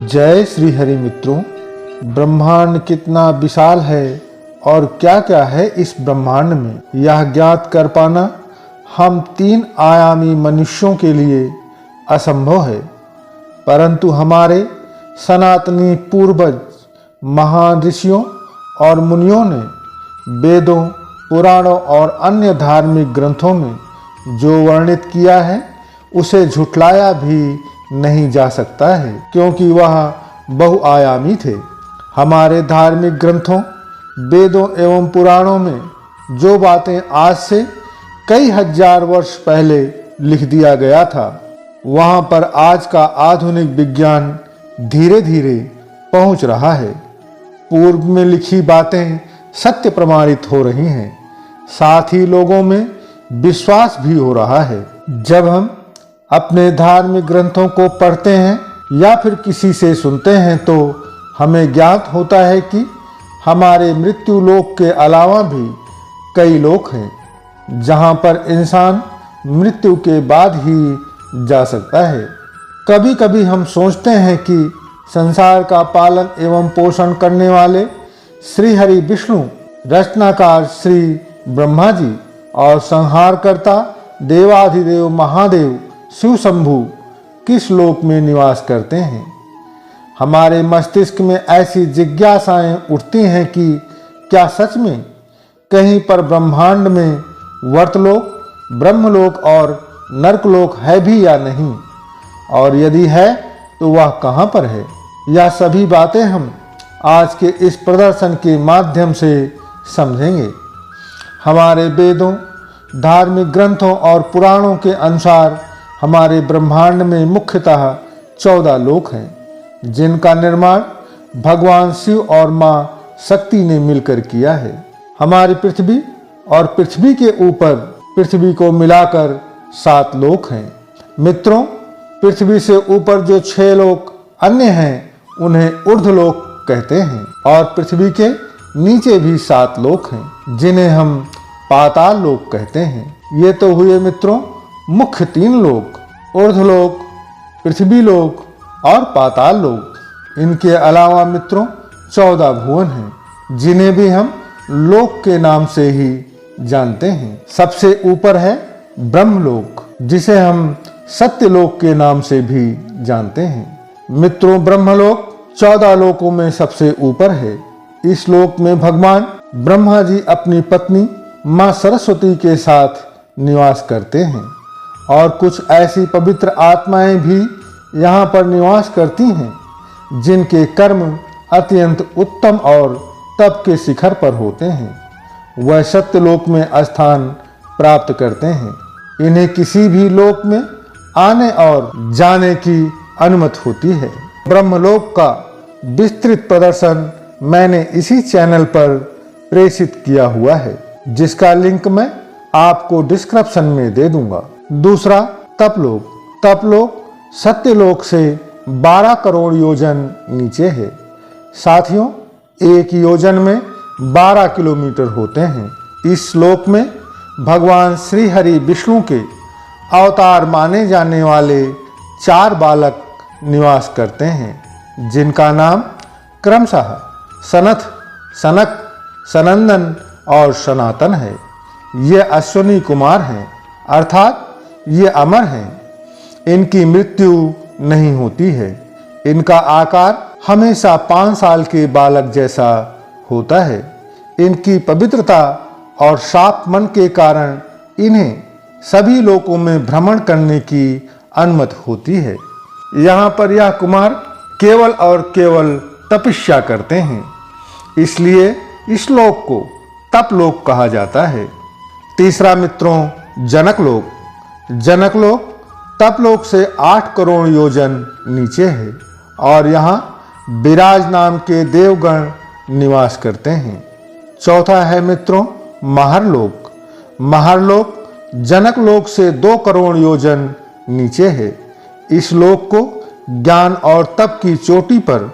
जय श्री हरि मित्रों, ब्रह्मांड कितना विशाल है और क्या क्या है इस ब्रह्मांड में, यह ज्ञात कर पाना हम 3 आयामी मनुष्यों के लिए असंभव है। परंतु हमारे सनातनी पूर्वज महान ऋषियों और मुनियों ने वेदों, पुराणों और अन्य धार्मिक ग्रंथों में जो वर्णित किया है उसे झुठलाया भी नहीं जा सकता है, क्योंकि वह बहुआयामी थे। हमारे धार्मिक ग्रंथों, वेदों एवं पुराणों में जो बातें आज से कई हजार वर्ष पहले लिख दिया गया था, वहां पर आज का आधुनिक विज्ञान धीरे धीरे पहुंच रहा है। पूर्व में लिखी बातें सत्य प्रमाणित हो रही हैं, साथ ही लोगों में विश्वास भी हो रहा है। जब हम अपने धार्मिक ग्रंथों को पढ़ते हैं या फिर किसी से सुनते हैं तो हमें ज्ञात होता है कि हमारे मृत्यु लोक के अलावा भी कई लोक हैं जहां पर इंसान मृत्यु के बाद ही जा सकता है। कभी कभी हम सोचते हैं कि संसार का पालन एवं पोषण करने वाले श्री हरि विष्णु, रचनाकार श्री ब्रह्मा जी और संहारकर्ता देवाधिदेव महादेव शिव शंभु किस लोक में निवास करते हैं। हमारे मस्तिष्क में ऐसी जिज्ञासाएं उठती हैं कि क्या सच में कहीं पर ब्रह्मांड में वर्तलोक, ब्रह्मलोक और नरकलोक है भी या नहीं, और यदि है तो वह कहाँ पर है। यह सभी बातें हम आज के इस प्रदर्शन के माध्यम से समझेंगे। हमारे वेदों, धार्मिक ग्रंथों और पुराणों के अनुसार हमारे ब्रह्मांड में मुख्यतः 14 लोक हैं, जिनका निर्माण भगवान शिव और माँ शक्ति ने मिलकर किया है। हमारी पृथ्वी और पृथ्वी के ऊपर पृथ्वी को मिलाकर 7 लोक हैं। मित्रों, पृथ्वी से ऊपर जो 6 लोक अन्य हैं उन्हें ऊर्ध्वलोक कहते हैं, और पृथ्वी के नीचे भी 7 लोक हैं जिन्हें हम पाताल लोक कहते हैं। ये तो हुए मित्रों मुख्य 3 लोक, ऊर्ध्वलोक, पृथ्वी लोक और पाताल लोक। इनके अलावा मित्रों 14 भुवन हैं, जिन्हें भी हम लोक के नाम से ही जानते हैं। सबसे ऊपर है ब्रह्मलोक, जिसे हम सत्यलोक के नाम से भी जानते हैं। मित्रों, ब्रह्मलोक 14 लोकों में सबसे ऊपर है। इस लोक में भगवान ब्रह्मा जी अपनी पत्नी मां सरस्वती के साथ निवास करते हैं, और कुछ ऐसी पवित्र आत्माएं भी यहाँ पर निवास करती हैं जिनके कर्म अत्यंत उत्तम और तप के शिखर पर होते हैं। वह सत्यलोक में स्थान प्राप्त करते हैं। इन्हें किसी भी लोक में आने और जाने की अनुमति होती है। ब्रह्मलोक का विस्तृत प्रदर्शन मैंने इसी चैनल पर प्रेषित किया हुआ है, जिसका लिंक मैं आपको डिस्क्रिप्शन में दे दूंगा। दूसरा, तपलोक। तपलोक सत्यलोक से 12 करोड़ योजन नीचे है। साथियों, एक योजन में 12 किलोमीटर होते हैं। इस लोक में भगवान श्री हरि विष्णु के अवतार माने जाने वाले 4 बालक निवास करते हैं, जिनका नाम क्रमशः सनथ, सनक, सनंदन और सनातन है। ये अश्विनी कुमार हैं, अर्थात ये अमर हैं। इनकी मृत्यु नहीं होती है। इनका आकार हमेशा 5 साल के बालक जैसा होता है। इनकी पवित्रता और साफ मन के कारण इन्हें सभी लोकों में भ्रमण करने की अनुमति होती है। यहाँ पर यह कुमार केवल और केवल तपस्या करते हैं, इसलिए इस लोक को तपलोक कहा जाता है। तीसरा मित्रों, जनकलोक। जनकलोक तपलोक से 8 करोड़ योजन नीचे है, और यहाँ विराज नाम के देवगण निवास करते हैं। चौथा है मित्रों महरलोक। महरलोक जनकलोक से 2 करोड़ योजन नीचे है। इस लोक को ज्ञान और तप की चोटी पर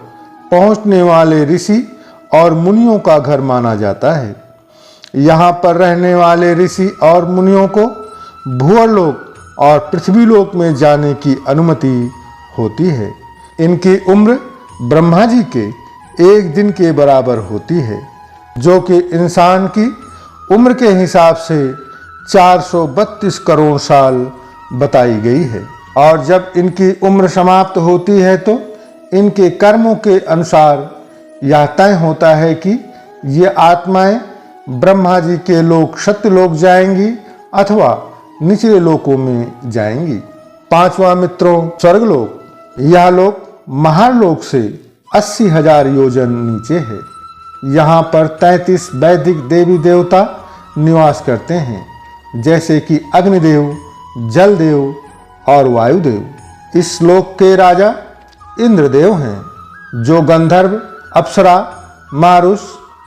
पहुंचने वाले ऋषि और मुनियों का घर माना जाता है। यहाँ पर रहने वाले ऋषि और मुनियों को भूअरलोक और पृथ्वीलोक में जाने की अनुमति होती है। इनकी उम्र ब्रह्मा जी के एक दिन के बराबर होती है, जो कि इंसान की उम्र के हिसाब से 432 करोड़ साल बताई गई है। और जब इनकी उम्र समाप्त होती है तो इनके कर्मों के अनुसार यह तय होता है कि ये आत्माएं ब्रह्मा जी के लोक सत्यलोक जाएंगी अथवा निचले लोकों में जाएंगी। पांचवा मित्रों, स्वर्गलोक। यह लोक महालोक से 80,000 योजन नीचे है। यहाँ पर 33 वैदिक देवी देवता निवास करते हैं, जैसे कि अग्निदेव, जलदेव और वायुदेव। इस लोक के राजा इंद्रदेव हैं, जो गंधर्व, अप्सरा, मारुष,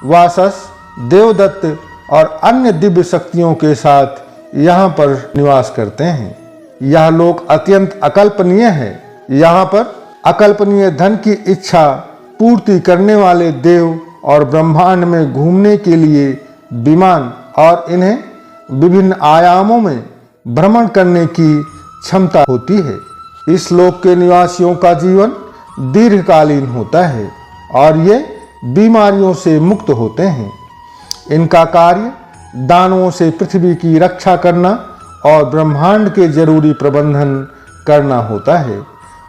वासस, देवदत्त और अन्य दिव्य शक्तियों के साथ यहाँ पर निवास करते हैं। यह लोक अत्यंत अकल्पनीय है। यहाँ पर अकल्पनीय धन की इच्छा पूर्ति करने वाले देव और ब्रह्मांड में घूमने के लिए विमान और इन्हें विभिन्न आयामों में भ्रमण करने की क्षमता होती है। इस लोक के निवासियों का जीवन दीर्घकालीन होता है और ये बीमारियों से मुक्त होते हैं। इनका कार्य दानवों से पृथ्वी की रक्षा करना और ब्रह्मांड के जरूरी प्रबंधन करना होता है।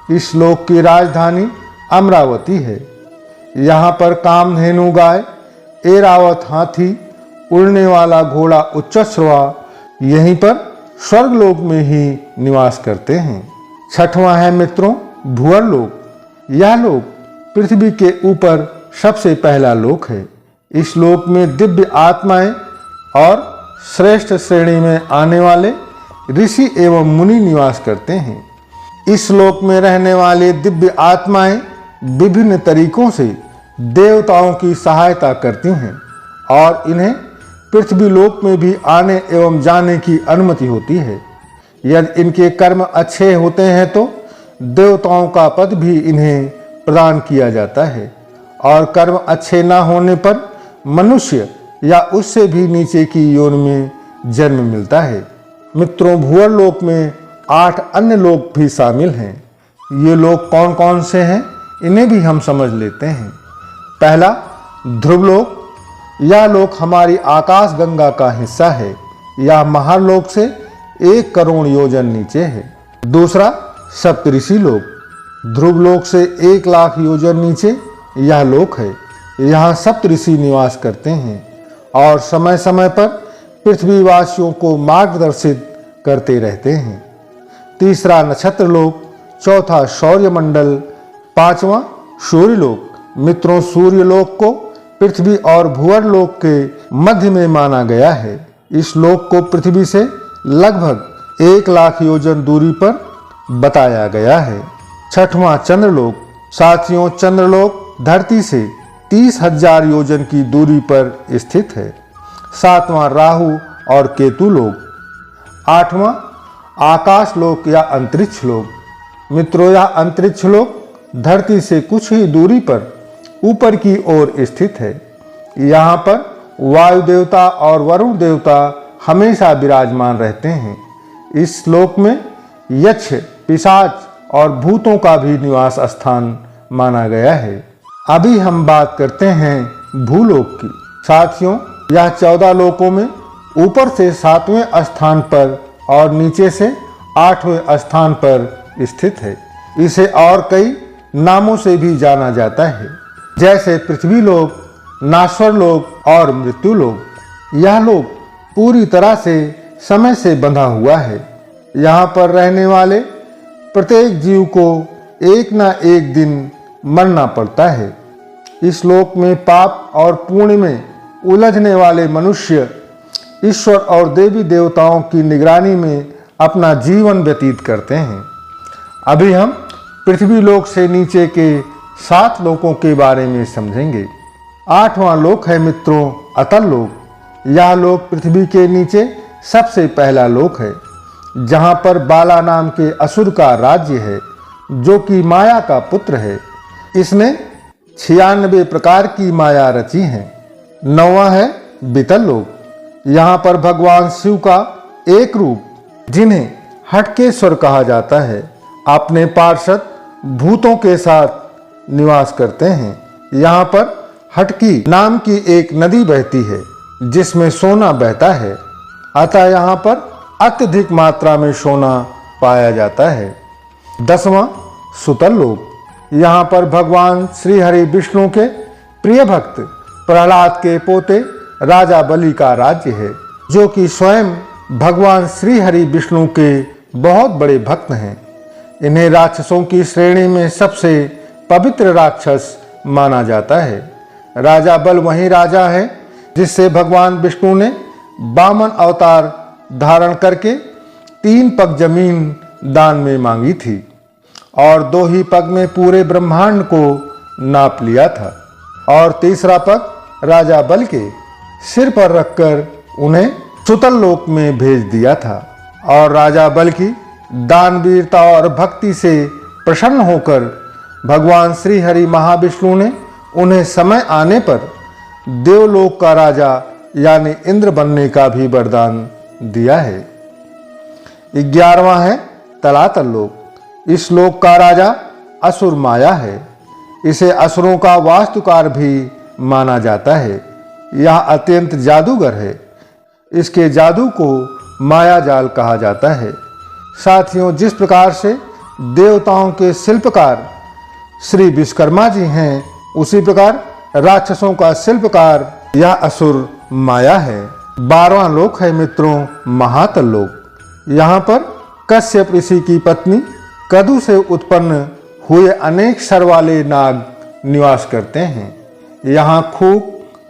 इस लोक की राजधानी अमरावती है। यहाँ पर कामधेनु गाय, ऐरावत हाथी, उड़ने वाला घोड़ा उच्चश्रवा यहीं पर स्वर्गलोक में ही निवास करते हैं। छठवां है मित्रों, भुवरलोक। यह लोक पृथ्वी के ऊपर सबसे पहला लोक है। इस लोक में दिव्य आत्माएं और श्रेष्ठ श्रेणी में आने वाले ऋषि एवं मुनि निवास करते हैं। इस लोक में रहने वाले दिव्य आत्माएं विभिन्न तरीकों से देवताओं की सहायता करती हैं और इन्हें पृथ्वी लोक में भी आने एवं जाने की अनुमति होती है। यदि इनके कर्म अच्छे होते हैं तो देवताओं का पद भी इन्हें प्रदान किया जाता है और कर्म अच्छे न होने पर मनुष्य या उससे भी नीचे की योनि में जन्म मिलता है। मित्रों, भुवर लोक में 8 अन्य लोक भी शामिल हैं। ये लोक कौन कौन से हैं, इन्हें भी हम समझ लेते हैं। पहला, ध्रुवलोक। यह लोक हमारी आकाश गंगा का हिस्सा है। यह महालोक से 1 करोड़ योजन नीचे है। दूसरा, सप्तऋषि लोक। ध्रुवलोक से 1 लाख योजन नीचे यह लोक है। यहाँ सप्तऋषि निवास करते हैं और समय समय पर पृथ्वीवासियों को मार्गदर्शित करते रहते हैं। तीसरा, नक्षत्र लोक। चौथा, सौर्यमंडल। पांचवा, सूर्यलोक। मित्रों, सूर्यलोक को पृथ्वी और भुवर लोक के मध्य में माना गया है। इस लोक को पृथ्वी से लगभग 1 लाख योजन दूरी पर बताया गया है। छठवां, चंद्रलोक। साथियों, चंद्रलोक धरती से 30,000 योजन की दूरी पर स्थित है। सातवां, राहु और केतु लोक। आठवां, आकाश लोक या अंतरिक्ष लोक। मित्रों, यह अंतरिक्ष लोक धरती से कुछ ही दूरी पर ऊपर की ओर स्थित है। यहाँ पर वायु देवता और वरुण देवता हमेशा विराजमान रहते हैं। इस लोक में यक्ष, पिशाच और भूतों का भी निवास स्थान माना गया है। अभी हम बात करते हैं भूलोक की। साथियों, यह 14 लोकों में ऊपर से 7वें स्थान पर और नीचे से 8वें स्थान पर स्थित है। इसे और कई नामों से भी जाना जाता है, जैसे पृथ्वी लोक, नाश्वर लोक और मृत्यु लोक। यह लोक पूरी तरह से समय से बंधा हुआ है। यहाँ पर रहने वाले प्रत्येक जीव को एक ना एक दिन मरना पड़ता है। इस लोक में पाप और पुण्य में उलझने वाले मनुष्य ईश्वर और देवी देवताओं की निगरानी में अपना जीवन व्यतीत करते हैं। अभी हम पृथ्वी लोक से नीचे के 7 लोकों के बारे में समझेंगे। 8वां लोक है मित्रों, अतल लोक। यह लोक पृथ्वी के नीचे सबसे पहला लोक है, जहाँ पर बाला नाम के असुर का राज्य है, जो कि माया का पुत्र है। इसने 96 प्रकार की माया रची है। 9वां है बीतल लोक। यहाँ पर भगवान शिव का एक रूप, जिन्हें हटकेश्वर कहा जाता है, अपने पार्षद भूतों के साथ निवास करते हैं। यहाँ पर हटकी नाम की एक नदी बहती है जिसमें सोना बहता है, अतः यहाँ पर अत्यधिक मात्रा में सोना पाया जाता है। 10वां सुतल लोक। यहाँ पर भगवान श्री हरि विष्णु के प्रिय भक्त प्रहलाद के पोते राजा बलि का राज्य है, जो कि स्वयं भगवान श्री हरि विष्णु के बहुत बड़े भक्त हैं। इन्हें राक्षसों की श्रेणी में सबसे पवित्र राक्षस माना जाता है। राजा बल वही राजा है जिससे भगवान विष्णु ने वामन अवतार धारण करके 3 पग जमीन दान में मांगी थी और 2 ही पग में पूरे ब्रह्मांड को नाप लिया था, और 3रा पग राजा बल के सिर पर रखकर उन्हें सुतल लोक में भेज दिया था। और राजा बल की दानवीरता और भक्ति से प्रसन्न होकर भगवान श्री हरि महाविष्णु ने उन्हें समय आने पर देवलोक का राजा यानी इंद्र बनने का भी वरदान दिया है। 11वां है तलातल लोक। इस लोक का राजा असुर माया है। इसे असुरों का वास्तुकार भी माना जाता है। यह अत्यंत जादूगर है। इसके जादू को माया जाल कहा जाता है। साथियों, जिस प्रकार से देवताओं के शिल्पकार श्री विश्वकर्मा जी हैं, उसी प्रकार राक्षसों का शिल्पकार यह असुर माया है। 12वां लोक है मित्रों महातल लोक। यहाँ पर कश्यप ऋषि की पत्नी कदु से उत्पन्न हुए अनेक सर वाले नाग निवास करते हैं। यहाँ खूक,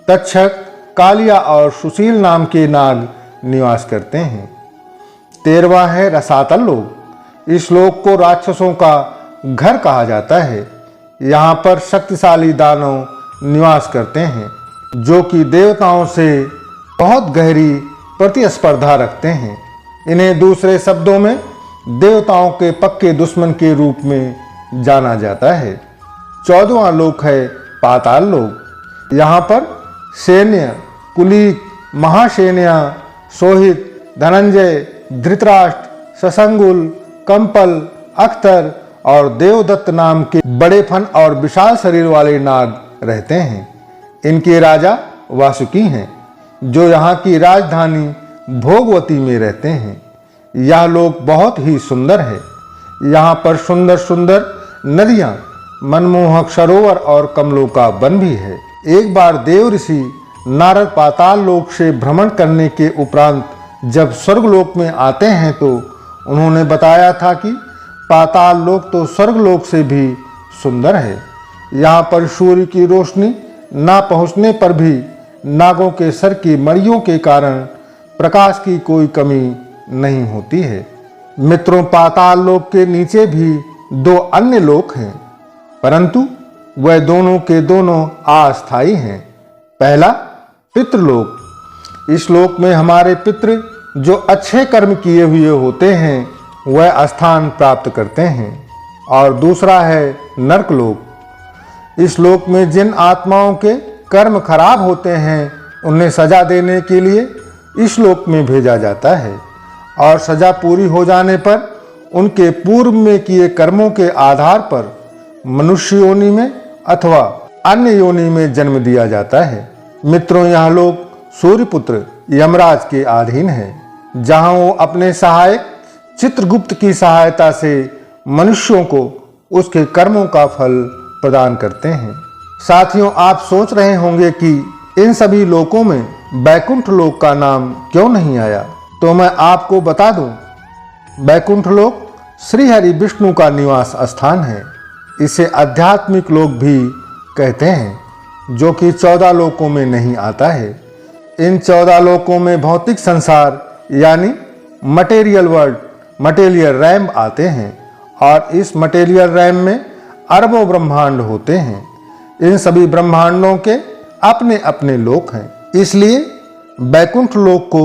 तक्षक, कालिया और सुशील नाम के नाग निवास करते हैं। 13वां है रसातल लोक। इस लोक को राक्षसों का घर कहा जाता है। यहाँ पर शक्तिशाली दानव निवास करते हैं, जो कि देवताओं से बहुत गहरी प्रतिस्पर्धा रखते हैं। इन्हें दूसरे शब्दों में देवताओं के पक्के दुश्मन के रूप में जाना जाता है। 14वां लोक है पाताल लोक। यहाँ पर सैन्य, कुलीक, महासेन्या, सोहित, धनंजय, धृतराष्ट्र, ससंगुल, कंपल, अख्तर और देवदत्त नाम के बड़े फन और विशाल शरीर वाले नाग रहते हैं। इनके राजा वासुकी हैं, जो यहाँ की राजधानी भोगवती में रहते हैं। यह लोक बहुत ही सुंदर है। यहाँ पर सुंदर सुंदर नदियाँ, मनमोहक सरोवर और कमलों का वन भी है। एक बार देव ऋषि नारद पाताल लोक से भ्रमण करने के उपरांत जब स्वर्गलोक में आते हैं तो उन्होंने बताया था कि पाताल लोक तो स्वर्गलोक से भी सुंदर है। यहाँ पर सूर्य की रोशनी ना पहुँचने पर भी नागों के सर की मड़ियों के कारण प्रकाश की कोई कमी नहीं होती है। मित्रों, पाताल लोक के नीचे भी 2 अन्य लोक हैं, परंतु वह दोनों के दोनों अस्थायी हैं। पहला पितृलोक। इस लोक में हमारे पितृ जो अच्छे कर्म किए हुए होते हैं वह स्थान प्राप्त करते हैं। और दूसरा है नरकलोक। इस लोक में जिन आत्माओं के कर्म खराब होते हैं उन्हें सजा देने के लिए इस लोक में भेजा जाता है, और सजा पूरी हो जाने पर उनके पूर्व में किए कर्मों के आधार पर मनुष्य योनि में अथवा अन्य योनि में जन्म दिया जाता है। मित्रों, यह लोक सूर्यपुत्र यमराज के अधीन है, जहां वो अपने सहायक चित्रगुप्त की सहायता से मनुष्यों को उसके कर्मों का फल प्रदान करते हैं। साथियों, आप सोच रहे होंगे कि इन सभी लोकों में बैकुंठ लोक का नाम क्यों नहीं आया, तो मैं आपको बता दूं, बैकुंठ लोक श्री हरि विष्णु का निवास स्थान है। इसे आध्यात्मिक लोक भी कहते हैं, जो कि 14 लोकों में नहीं आता है। इन 14 लोकों में भौतिक संसार यानी मटेरियल वर्ल्ड, मटेरियल रैम आते हैं, और इस मटेरियल रैम में अरबों ब्रह्मांड होते हैं। इन सभी ब्रह्मांडों के अपने अपने लोक हैं, इसलिए बैकुंठ लोक को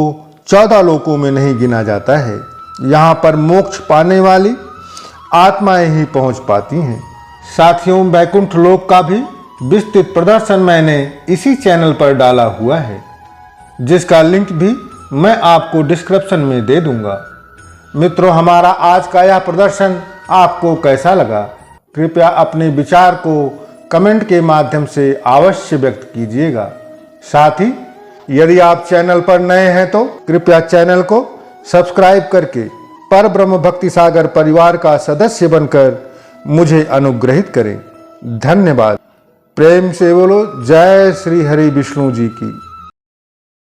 14 लोकों में नहीं गिना जाता है। यहाँ पर मोक्ष पाने वाली आत्माएं ही पहुँच पाती हैं। साथियों, बैकुंठ लोक का भी विस्तृत प्रदर्शन मैंने इसी चैनल पर डाला हुआ है, जिसका लिंक भी मैं आपको डिस्क्रिप्शन में दे दूंगा। मित्रों, हमारा आज का यह प्रदर्शन आपको कैसा लगा? कृपया अपने विचार को कमेंट के माध्यम से अवश्य व्यक्त कीजिएगा। साथ ही यदि आप चैनल पर नए हैं तो कृपया चैनल को सब्सक्राइब करके परब्रह्म भक्ति सागर परिवार का सदस्य बनकर मुझे अनुग्रहित करें। धन्यवाद। प्रेम से बोलो जय श्री हरि विष्णु जी की।